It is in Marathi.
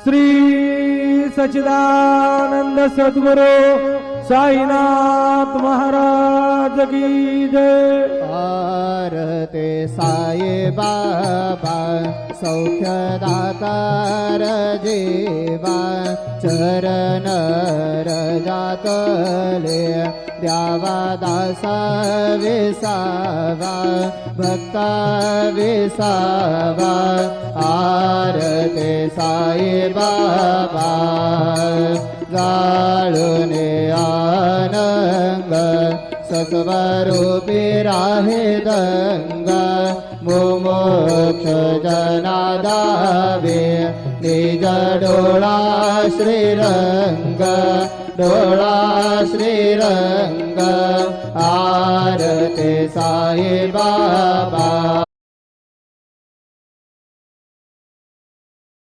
श्री सच्चिदानंद सद्गुरु साईनाथ महाराज की जय। आरते साई बाबा सौख्यदातार जीवा चरण रजातले द्यावा दासा विसावा भक्ता विसावा। आरते साई बाबा जाळुने आनंद सत्वरूपी राहे दंग मुमोक्ष जनादावे निज डोळा श्रीरंग डोळा श्रीरंग। आरते साई बाबा